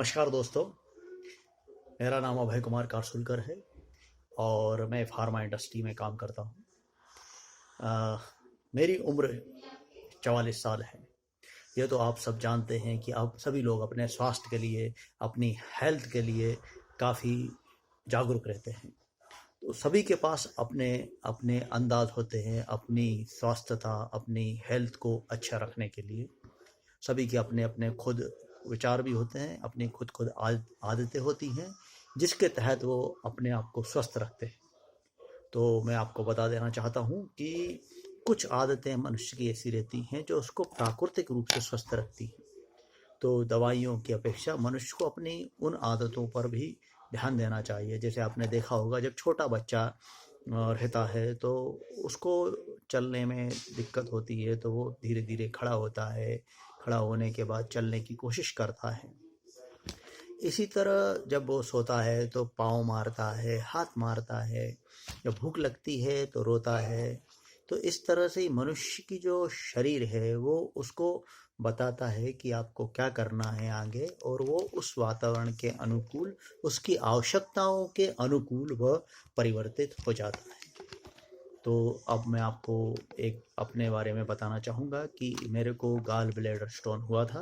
नमस्कार दोस्तों, मेरा नाम अभय कुमार कारसुलकर है और मैं फार्मा इंडस्ट्री में काम करता हूँ। मेरी उम्र 44 साल है। ये तो आप सब जानते हैं कि आप सभी लोग अपने स्वास्थ्य के लिए, अपनी हेल्थ के लिए काफ़ी जागरूक रहते हैं। तो सभी के पास अपने अपने अंदाज होते हैं अपनी स्वास्थ्यता, अपनी हेल्थ को अच्छा रखने के लिए। सभी के अपने अपने खुद विचार भी होते हैं, अपनी खुद आदतें होती हैं जिसके तहत वो अपने आप को स्वस्थ रखते हैं। तो मैं आपको बता देना चाहता हूँ कि कुछ आदतें मनुष्य की ऐसी रहती हैं जो उसको प्राकृतिक रूप से स्वस्थ रखती हैं। तो दवाइयों की अपेक्षा मनुष्य को अपनी उन आदतों पर भी ध्यान देना चाहिए। जैसे आपने देखा होगा, जब छोटा बच्चा रहता है तो उसको चलने में दिक्कत होती है, तो वो धीरे धीरे खड़ा होता है। खड़ा होने के बाद चलने की कोशिश करता है। इसी तरह जब वो सोता है तो पाँव मारता है, हाथ मारता है। जब भूख लगती है तो रोता है। तो इस तरह से मनुष्य की जो शरीर है वो उसको बताता है कि आपको क्या करना है आगे, और वो उस वातावरण के अनुकूल, उसकी आवश्यकताओं के अनुकूल वह परिवर्तित हो जाता है। तो अब मैं आपको एक अपने बारे में बताना चाहूँगा कि मेरे को गॉल ब्लैडर स्टोन हुआ था।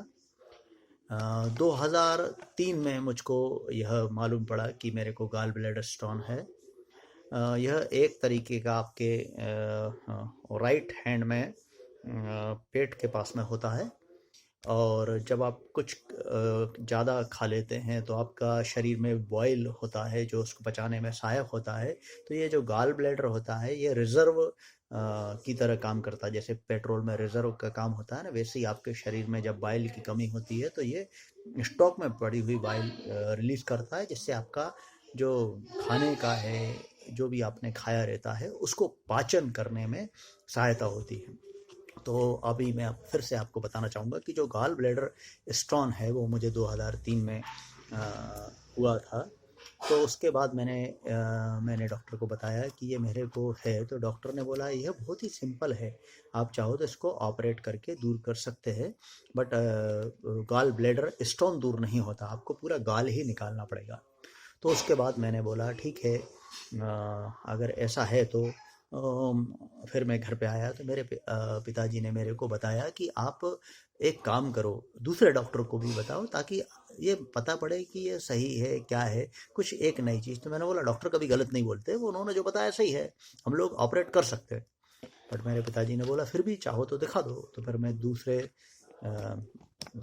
2003 में मुझको यह मालूम पड़ा कि मेरे को गॉल ब्लैडर स्टोन है। यह एक तरीके का आपके राइट हैंड में पेट के पास में होता है, और जब आप कुछ ज़्यादा खा लेते हैं तो आपका शरीर में बॉयल होता है जो उसको पचाने में सहायक होता है। तो ये जो गॉल ब्लैडर होता है ये रिज़र्व की तरह काम करता है। जैसे पेट्रोल में रिज़र्व का काम होता है ना, वैसे ही आपके शरीर में जब बाइल की कमी होती है तो ये स्टॉक में पड़ी हुई बाइल रिलीज़ करता है, जिससे आपका जो खाने का है, जो भी आपने खाया रहता है, उसको पाचन करने में सहायता होती है। तो अभी मैं फिर से आपको बताना चाहूँगा कि जो गॉल ब्लैडर स्टोन है वो मुझे 2003 में हुआ था। तो उसके बाद मैंने डॉक्टर को बताया कि ये मेरे को है। तो डॉक्टर ने बोला यह बहुत ही सिंपल है, आप चाहो तो इसको ऑपरेट करके दूर कर सकते हैं, बट गॉल ब्लैडर स्टोन दूर नहीं होता, आपको पूरा गॉल ही निकालना पड़ेगा। तो उसके बाद मैंने बोला ठीक है, अगर ऐसा है तो फिर मैं घर पे आया तो मेरे पिताजी ने मेरे को बताया कि आप एक काम करो, दूसरे डॉक्टर को भी बताओ ताकि ये पता पड़े कि ये सही है क्या है, कुछ एक नई चीज़। तो मैंने बोला डॉक्टर कभी गलत नहीं बोलते, वो उन्होंने जो बताया सही है, हम लोग ऑपरेट कर सकते हैं। बट मेरे पिताजी ने बोला फिर भी चाहो तो दिखा दो। तो फिर मैं दूसरे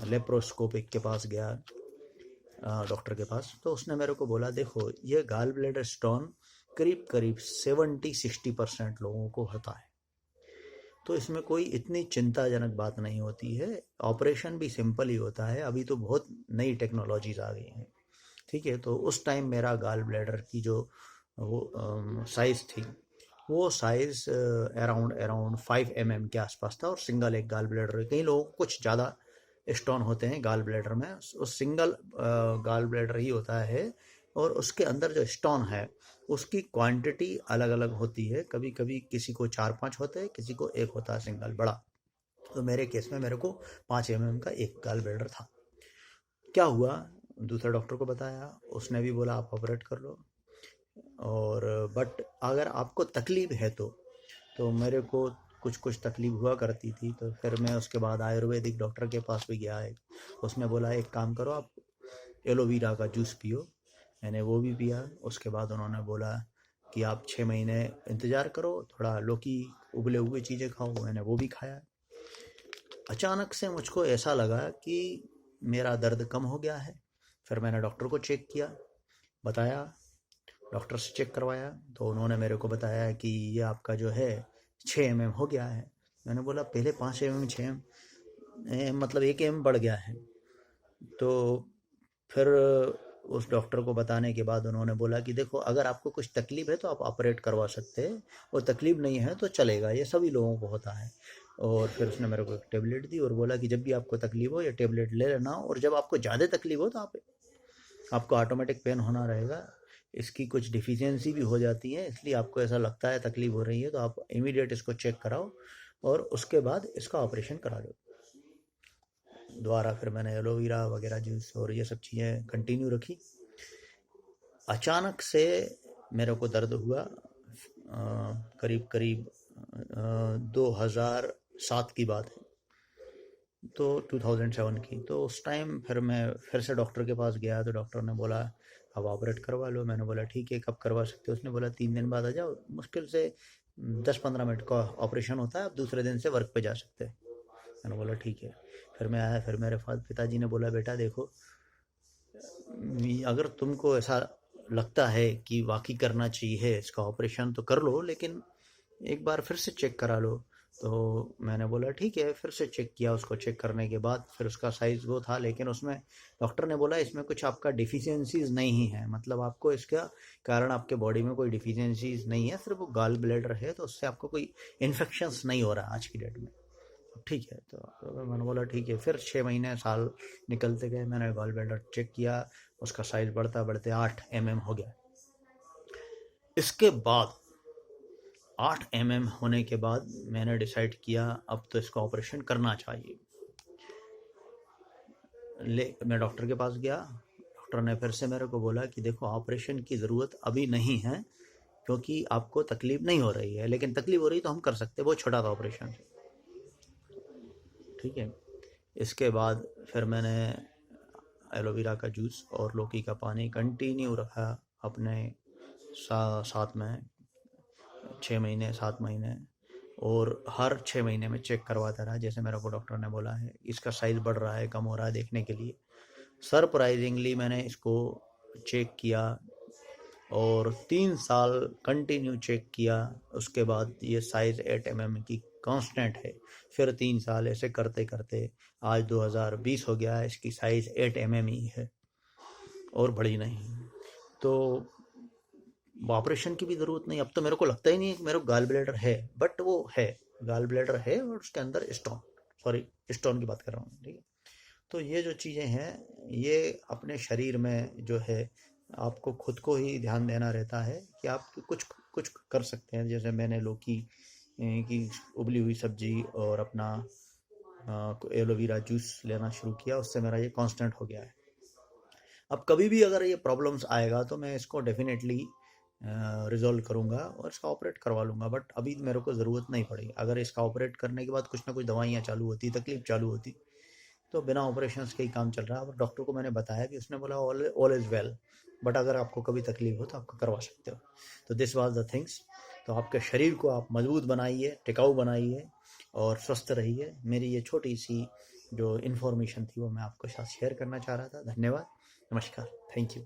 लेप्रोस्कोपिक के पास गया, डॉक्टर के पास। तो उसने मेरे को बोला देखो ये गॉल ब्लैडर स्टोन करीब करीब 70-60% लोगों को होता है, तो इसमें कोई इतनी चिंताजनक बात नहीं होती है। ऑपरेशन भी सिंपल ही होता है, अभी तो बहुत नई टेक्नोलॉजीज आ गई हैं। ठीक है, तो उस टाइम मेरा गॉल ब्लैडर की जो वो साइज़ थी, वो साइज़ अराउंड अराउंड 5 mm के आसपास था, और सिंगल एक गॉल ब्लैडर। कई लोगों को कुछ ज़्यादा स्टोन होते हैं गॉल ब्लैडर में, उस सिंगल गॉल ब्लैडर ही होता है। और उसके अंदर जो स्टोन है उसकी क्वांटिटी अलग अलग होती है, कभी कभी किसी को 4-5 होते हैं, किसी को एक होता है सिंगल बड़ा। तो मेरे केस में मेरे को 5 mm का एक गॉल ब्लैडर था। क्या हुआ, दूसरे डॉक्टर को बताया, उसने भी बोला आप ऑपरेट कर लो। और बट अगर आपको तकलीफ है तो मेरे को कुछ कुछ तकलीफ हुआ करती थी। तो फिर मैं उसके बाद आयुर्वेदिक डॉक्टर के पास भी गया है। उसने बोला एक काम करो, आप एलोवेरा का जूस पियो। मैंने वो भी पिया। उसके बाद उन्होंने बोला कि आप 6 महीने इंतज़ार करो, थोड़ा लौकी उबले हुए चीज़ें खाओ। मैंने वो भी खाया। अचानक से मुझको ऐसा लगा कि मेरा दर्द कम हो गया है। फिर मैंने डॉक्टर को चेक किया, बताया, डॉक्टर से चेक करवाया। तो उन्होंने मेरे को बताया कि ये आपका जो है 6 mm हो गया है। मैंने बोला पहले 5 mm, 6 mm मतलब 1 mm बढ़ गया है। तो फिर उस डॉक्टर को बताने के बाद उन्होंने बोला कि देखो अगर आपको कुछ तकलीफ़ है तो आप ऑपरेट करवा सकते हैं, और तकलीफ़ नहीं है तो चलेगा, ये सभी लोगों को होता है। और फिर उसने मेरे को एक टेबलेट दी और बोला कि जब भी आपको तकलीफ़ हो ये टेबलेट ले लेना, और जब आपको ज़्यादा तकलीफ़ हो तो आपको ऑटोमेटिक पेन होना रहेगा। इसकी कुछ डिफिशियंसी भी हो जाती है, इसलिए आपको ऐसा लगता है तकलीफ़ हो रही है तो आप इमीडिएट इसको चेक कराओ और उसके बाद इसका ऑपरेशन करा लो। द्वारा फिर मैंने एलोवेरा वगैरह जूस और ये सब चीज़ें कंटिन्यू रखी। अचानक से मेरे को दर्द हुआ, करीब करीब 2007 की बात है, तो 2007 की। तो उस टाइम फिर मैं फिर से डॉक्टर के पास गया, तो डॉक्टर ने बोला अब ऑपरेट करवा लो। मैंने बोला ठीक है, कब करवा सकते हो? उसने बोला 3 दिन बाद आ जाओ, मुश्किल से 10-15 मिनट का ऑपरेशन होता है, आप दूसरे दिन से वर्क पे जा सकते हैं। मैंने बोला ठीक है। फिर मैं आया, फिर मेरे पिताजी ने बोला बेटा देखो, अगर तुमको ऐसा लगता है कि वाकई करना चाहिए इसका ऑपरेशन तो कर लो, लेकिन एक बार फिर से चेक करा लो। तो मैंने बोला ठीक है, फिर से चेक किया। उसको चेक करने के बाद फिर उसका साइज़ वो था, लेकिन उसमें डॉक्टर ने बोला इसमें कुछ आपका डिफिशियंसीज नहीं है, मतलब आपको इसका कारण आपके बॉडी में कोई डिफिशियंसीज नहीं है, सिर्फ वो गॉल ब्लैडर है, तो उससे आपको कोई इन्फेक्शंस नहीं हो रहा आज की डेट में। ठीक है, तो मैंने बोला ठीक है। फिर 6 महीने साल निकलते गए, मैंने गॉल ब्लैडर चेक किया, उसका साइज़ बढ़ता बढ़ते 8 mm हो गया। इसके बाद 8 mm होने के बाद मैंने डिसाइड किया अब तो इसका ऑपरेशन करना चाहिए। मैं डॉक्टर के पास गया। डॉक्टर ने फिर से मेरे को बोला कि देखो ऑपरेशन की ज़रूरत अभी नहीं है, क्योंकि आपको तकलीफ नहीं हो रही है, लेकिन तकलीफ हो रही तो हम कर सकते हैं, बहुत छोटा था ऑपरेशन। ठीक है। इसके बाद फिर मैंने एलोवेरा का जूस और लौकी का पानी कंटिन्यू रखा अपने साथ में 6 महीने 7 महीने, और हर 6 महीने में चेक करवाता रहा, जैसे मेरे को डॉक्टर ने बोला है। इसका साइज़ बढ़ रहा है कम हो रहा है देखने के लिए। सरप्राइजिंगली मैंने इसको चेक किया और 3 साल कंटिन्यू चेक किया। उसके बाद ये साइज़ 8 mm की कांस्टेंट है। फिर 3 साल ऐसे करते करते आज 2020 हो गया है, इसकी साइज़ 8 mm ही है और बड़ी नहीं। तो ऑपरेशन की भी ज़रूरत नहीं, अब तो मेरे को लगता ही नहीं है कि मेरे को गॉल ब्लैडर है, बट वो है, गॉल ब्लैडर है और उसके अंदर स्टोन की बात कर रहा हूँ। ठीक है। तो ये जो चीज़ें हैं, ये अपने शरीर में जो है आपको खुद को ही ध्यान देना रहता है कि आप कुछ कुछ कर सकते हैं। जैसे मैंने लौकी की उबली हुई सब्जी और अपना एलोवेरा जूस लेना शुरू किया, उससे मेरा ये कांस्टेंट हो गया है। अब कभी भी अगर ये प्रॉब्लम्स आएगा तो मैं इसको डेफिनेटली रिजॉल्व करूँगा और इसका ऑपरेट करवा लूँगा, बट अभी मेरे को ज़रूरत नहीं पड़ी। अगर इसका ऑपरेट करने के बाद कुछ ना कुछ दवाइयाँ चालू होती, तकलीफ चालू होती, तो बिना ऑपरेशंस के ही काम चल रहा है। और डॉक्टर को मैंने बताया भी, उसने बोला ऑल इज़ वेल, बट अगर आपको कभी तकलीफ हो तो आप करवा सकते हो। तो दिस वाज द थिंग्स। तो आपके शरीर को आप मजबूत बनाइए, टिकाऊ बनाइए और स्वस्थ रहिए। मेरी ये छोटी सी जो इन्फॉर्मेशन थी वो मैं आपके साथ शेयर करना चाह रहा था। धन्यवाद, नमस्कार, थैंक यू।